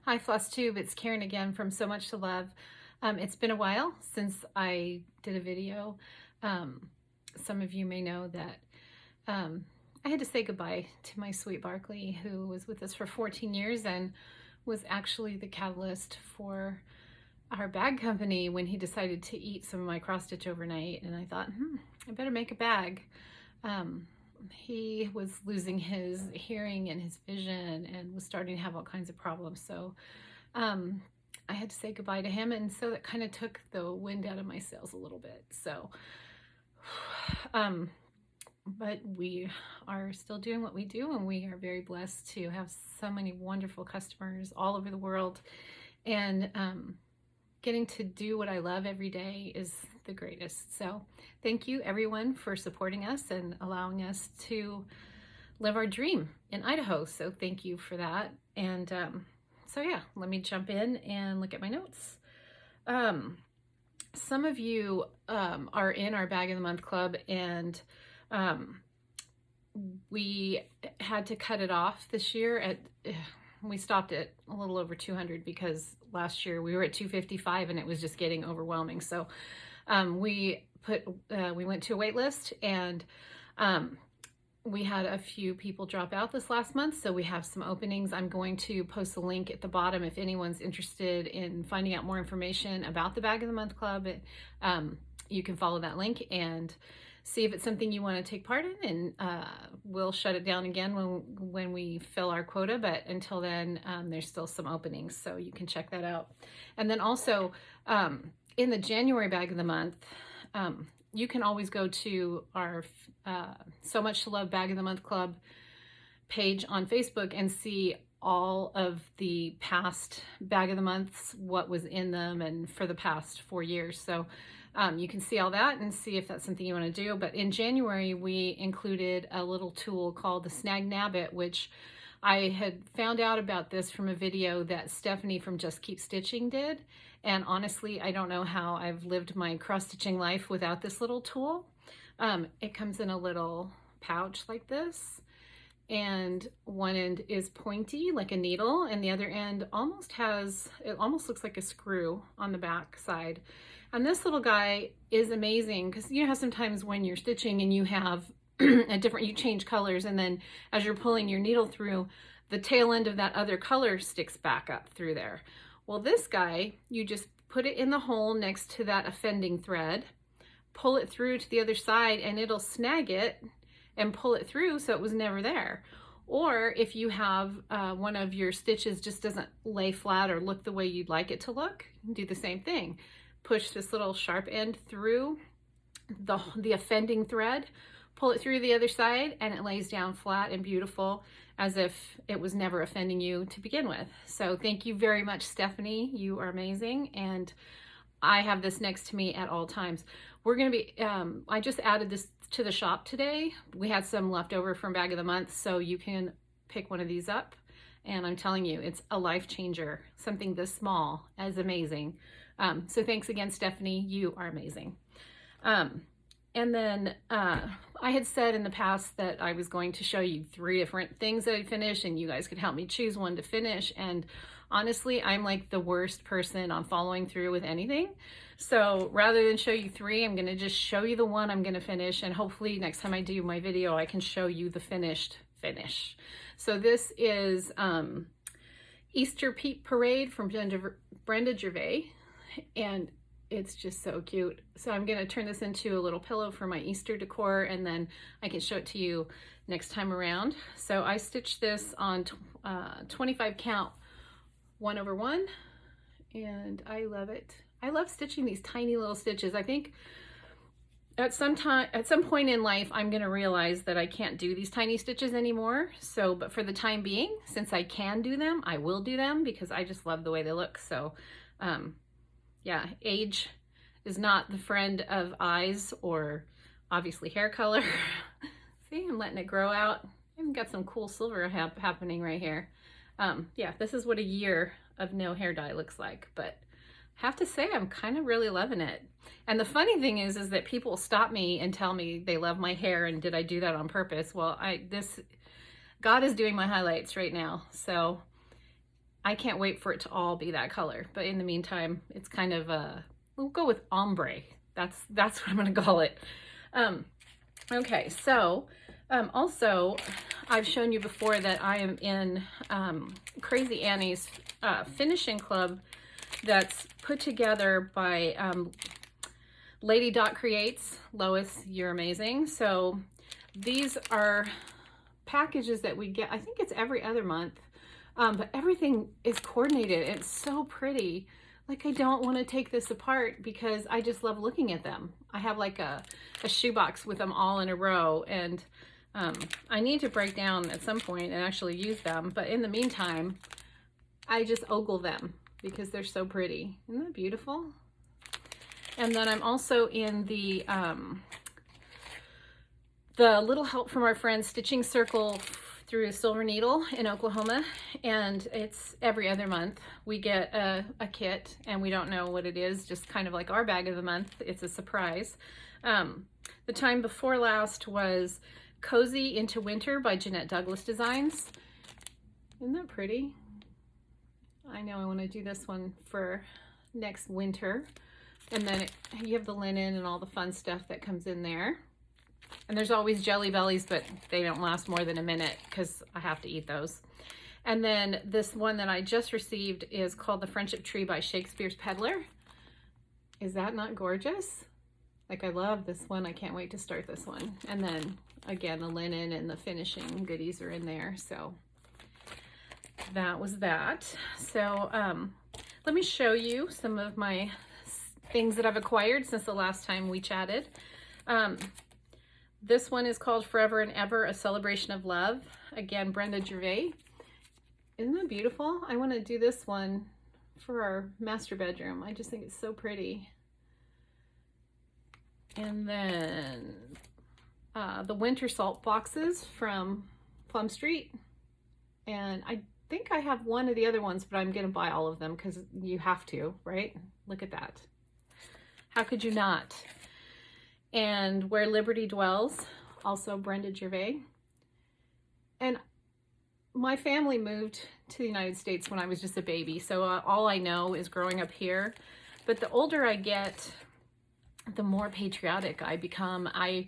Hi Flosstube, it's Karen again from SewMuch2Luv. It's been a while since I did a video. Some of you may know that I had to say goodbye to my sweet Barkley, who was with us for 14 years and was actually the catalyst for our bag company when he decided to eat some of my cross stitch overnight. And I thought, I better make a bag. He was losing his hearing and his vision and was starting to have all kinds of problems. So I had to say goodbye to him, and so that kind of took the wind out of my sails a little bit. So but we are still doing what we do, and we are very blessed to have so many wonderful customers all over the world, and getting to do what I love every day is the greatest. So thank you everyone for supporting us and allowing us to live our dream in Idaho. So thank you for that. And so yeah, let me jump in and look at my notes. Some of you are in our Bag of the Month Club, and we had to cut it off this year at we stopped at a little over 200 because last year we were at 255 and it was just getting overwhelming. So we went to a wait list, and we had a few people drop out this last month, so we have some openings. I'm going to post a link at the bottom if anyone's interested in finding out more information about the Bag of the Month Club. You can follow that link and see if it's something you want to take part in, and we'll shut it down again when we fill our quota. But until then, there's still some openings, so you can check that out. And then also in the January Bag of the Month, you can always go to our SewMuch2Luv Bag of the Month Club page on Facebook and see all of the past Bag of the Months, what was in them, and for the past 4 years. So you can see all that and see if that's something you want to do. But in January, we included a little tool called the Snag Nabbit, which I had found out about this from a video that Stephanie from Just Keep Stitching did. And honestly, I don't know how I've lived my cross-stitching life without this little tool. It comes in a little pouch like this, and one end is pointy like a needle, and the other end almost looks like a screw on the back side. And this little guy is amazing because you know how sometimes when you're stitching and you have you change colors, and then as you're pulling your needle through, the tail end of that other color sticks back up through there. Well, this guy, you just put it in the hole next to that offending thread, pull it through to the other side, and it'll snag it and pull it through so it was never there. Or if you have one of your stitches just doesn't lay flat or look the way you'd like it to look, do the same thing. Push this little sharp end through the offending thread, pull it through the other side, and it lays down flat and beautiful as if it was never offending you to begin with. So thank you very much, Stephanie. You are amazing. And I have this next to me at all times. We're going to be, I just added this to the shop today. We had some left over from Bag of the Month, so you can pick one of these up. And I'm telling you, it's a life changer. Something this small is amazing. So thanks again, Stephanie. You are amazing. And then I had said in the past that I was going to show you 3 different things that I finished, and you guys could help me choose one to finish. And honestly, I'm like the worst person on following through with anything. So rather than show you 3, I'm going to just show you the one I'm going to finish. And hopefully next time I do my video, I can show you the finished finish. So this is Easter Peep Parade from Brenda Gervais. And it's just so cute. So I'm gonna turn this into a little pillow for my Easter decor, and then I can show it to you next time around. So I stitched this on 25 count 1/1, and I love it. I love stitching these tiny little stitches. I think at some point in life, I'm gonna realize that I can't do these tiny stitches anymore. So, but for the time being, since I can do them, I will do them because I just love the way they look. So, yeah, age is not the friend of eyes or obviously hair color. See, I'm letting it grow out. I've got some cool silver happening right here. Yeah, this is what a year of no hair dye looks like, but I have to say I'm kind of really loving it. And the funny thing is that people stop me and tell me they love my hair and did I do that on purpose? Well, God is doing my highlights right now. So I can't wait for it to all be that color. But in the meantime, it's kind of we'll go with ombre. That's what I'm gonna call it. Okay, so also I've shown you before that I am in Crazy Annie's finishing club that's put together by Lady Dot Creates. Lois, you're amazing. So these are packages that we get, I think it's every other month, but everything is coordinated and it's so pretty. Like, I don't want to take this apart because I just love looking at them. I have like a shoebox with them all in a row, and I need to break down at some point and actually use them. But in the meantime, I just ogle them because they're so pretty. Isn't that beautiful? And then I'm also in the Little Help from Our Friends Stitching Circle through Silver Needle in Oklahoma, and it's every other month. We get a kit, and we don't know what it is, just kind of like our bag of the month. It's a surprise. The time before last was Cozy into Winter by Jeanette Douglas Designs. Isn't that pretty? I know I want to do this one for next winter. And then you have the linen and all the fun stuff that comes in there. And there's always Jelly Bellies, but they don't last more than a minute because I have to eat those. And then this one that I just received is called The Friendship Tree by Shakespeare's Peddler. Is that not gorgeous? Like, I love this one. I can't wait to start this one. And then again, the linen and the finishing goodies are in there. So that was that. So let me show you some of my things that I've acquired since the last time we chatted. This one is called Forever and Ever, A Celebration of Love. Again, Brenda Gervais. Isn't that beautiful? I want to do this one for our master bedroom. I just think it's so pretty. And then the Winter Salt boxes from Plum Street. And I think I have one of the other ones, but I'm going to buy all of them because you have to, right? Look at that. How could you not? And Where Liberty Dwells, also Brenda Gervais. And my family moved to the United States when I was just a baby, so all I know is growing up here. But the older I get, the more patriotic I become. I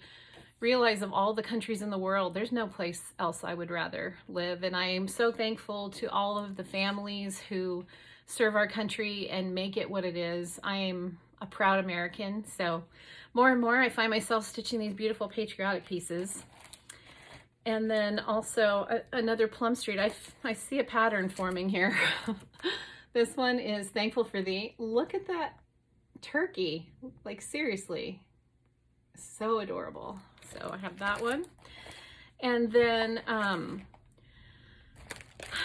realize of all the countries in the world, there's no place else I would rather live. And I am so thankful to all of the families who serve our country and make it what it is. I am a proud American, so more and more I find myself stitching these beautiful patriotic pieces. And then also another Plum Street. I see a pattern forming here. This one is Thankful for Thee. Look at that turkey. Like, seriously, so adorable. So I have that one. And then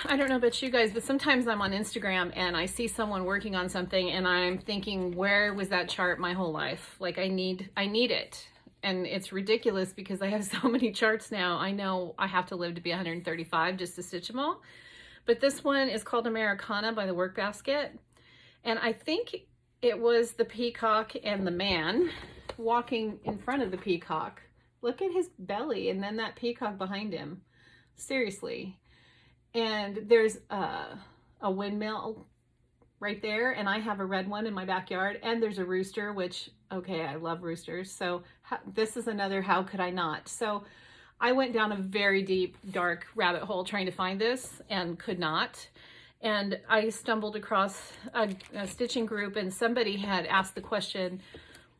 I don't know about you guys, but sometimes I'm on Instagram and I see someone working on something and I'm thinking, where was that chart my whole life? Like, I need it. And it's ridiculous because I have so many charts now. I know I have to live to be 135 just to stitch them all. But this one is called Americana by the Work Basket. And I think it was the peacock and the man walking in front of the peacock. Look at his belly and then that peacock behind him. Seriously. And there's a windmill right there, and I have a red one in my backyard, and there's a rooster, which, okay, I love roosters. So this is another how could I not? So I went down a very deep, dark rabbit hole trying to find this and could not. And I stumbled across a stitching group, and somebody had asked the question,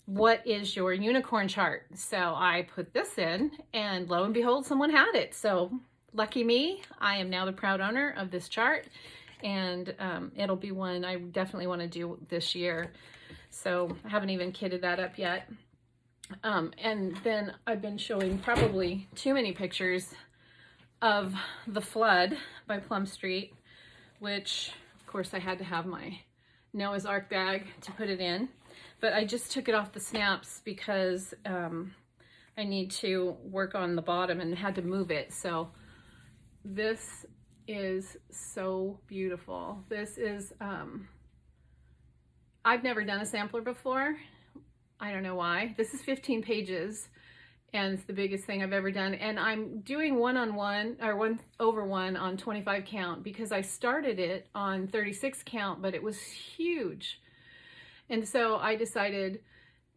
what is your unicorn chart? So I put this in, and lo and behold, someone had it. So lucky me, I am now the proud owner of this chart, and it'll be one I definitely want to do this year. So I haven't even kitted that up yet. And then I've been showing probably too many pictures of The Flood by Plum Street, which of course I had to have my Noah's Ark bag to put it in. But I just took it off the snaps because I need to work on the bottom and had to move it. So this is so beautiful. This is, I've never done a sampler before. I don't know why. This is 15 pages and it's the biggest thing I've ever done. And I'm doing 1-on-1 or 1/1 on 25 count because I started it on 36 count, but it was huge. And so I decided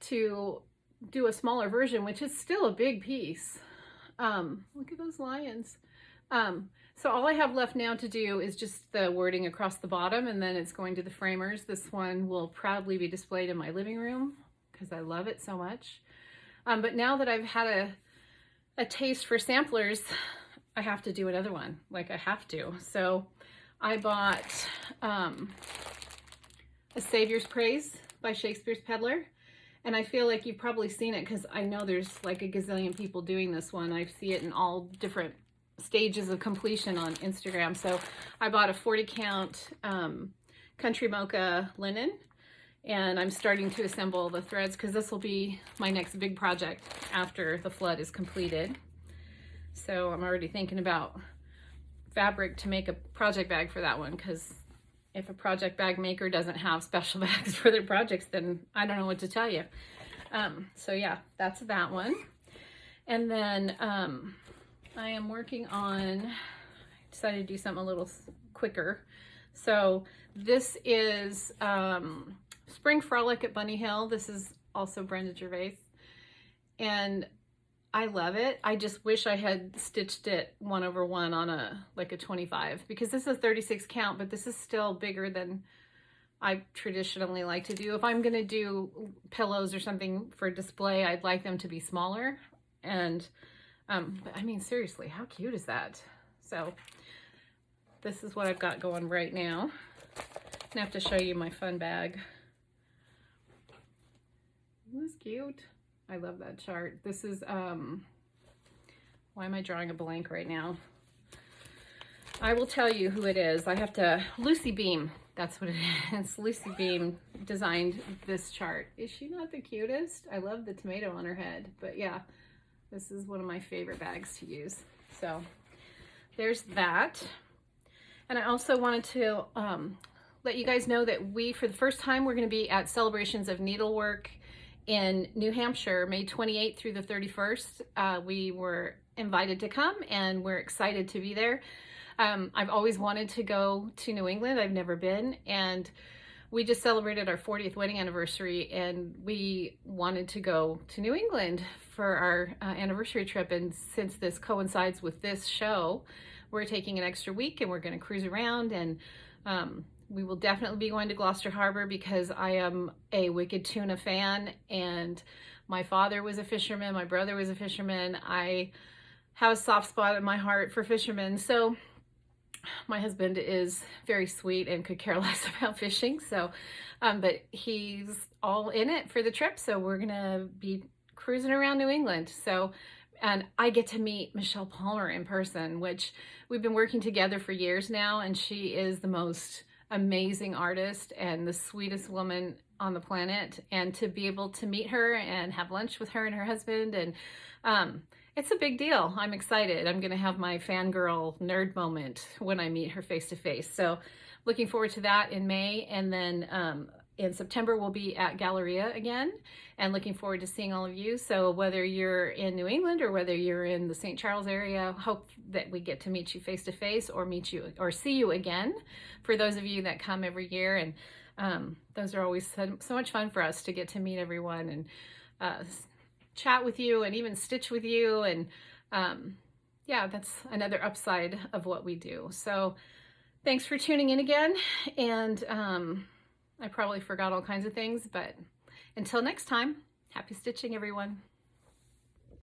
to do a smaller version, which is still a big piece. Look at those lions. So all I have left now to do is just the wording across the bottom, and then it's going to the framers. This one will proudly be displayed in my living room because I love it so much. But now that I've had a taste for samplers, I have to do another one. Like, I have to. So I bought A Savior's Praise by Shakespeare's Peddler. And I feel like you've probably seen it because I know there's like a gazillion people doing this one. I see it in all different stages of completion on Instagram. So I bought a 40 count country mocha linen, and I'm starting to assemble the threads because this will be my next big project after the flood is completed. So I'm already thinking about fabric to make a project bag for that one, because if a project bag maker doesn't have special bags for their projects, then I don't know what to tell you. So yeah, that's that one. And then I am working on, I decided to do something a little quicker. So this is Spring Frolic at Bunny Hill. This is also Brenda Gervais. And I love it. I just wish I had stitched it 1/1 on a 25, because this is 36 count, but this is still bigger than I traditionally like to do. If I'm going to do pillows or something for display, I'd like them to be smaller. And but I mean, seriously, how cute is that? So this is what I've got going right now. I have to show you my fun bag. Isn't this cute? I love that chart. This is, why am I drawing a blank right now? I will tell you who it is. I have to, Lucy Beam, that's what it is. Lucy Beam designed this chart. Is she not the cutest? I love the tomato on her head, but yeah, this is one of my favorite bags to use. So there's that. And I also wanted to let you guys know that we, for the first time, we're gonna be at Celebrations of Needlework in New Hampshire, May 28th through the 31st. We were invited to come, and we're excited to be there. I've always wanted to go to New England. I've never been, and we just celebrated our 40th wedding anniversary, and we wanted to go to New England for our anniversary trip. And since this coincides with this show, we're taking an extra week and we're going to cruise around, and we will definitely be going to Gloucester Harbor because I am a wicked tuna fan, and my father was a fisherman, my brother was a fisherman. I have a soft spot in my heart for fishermen. So my husband is very sweet and could care less about fishing. So, but he's all in it for the trip. So we're gonna be cruising around New England. So, and I get to meet Michelle Palmer in person, which we've been working together for years now. And she is the most amazing artist and the sweetest woman on the planet. And to be able to meet her and have lunch with her and her husband, and it's a big deal. I'm excited. I'm going to have my fangirl nerd moment when I meet her face to face. So looking forward to that in May. And then in September, we'll be at Galleria again, and looking forward to seeing all of you. So whether you're in New England or whether you're in the St. Charles area, hope that we get to meet you face to face, or meet you or see you again for those of you that come every year. And those are always so much fun for us to get to meet everyone and chat with you and even stitch with you. And yeah, that's another upside of what we do. So thanks for tuning in again. And I probably forgot all kinds of things, but until next time, happy stitching, everyone.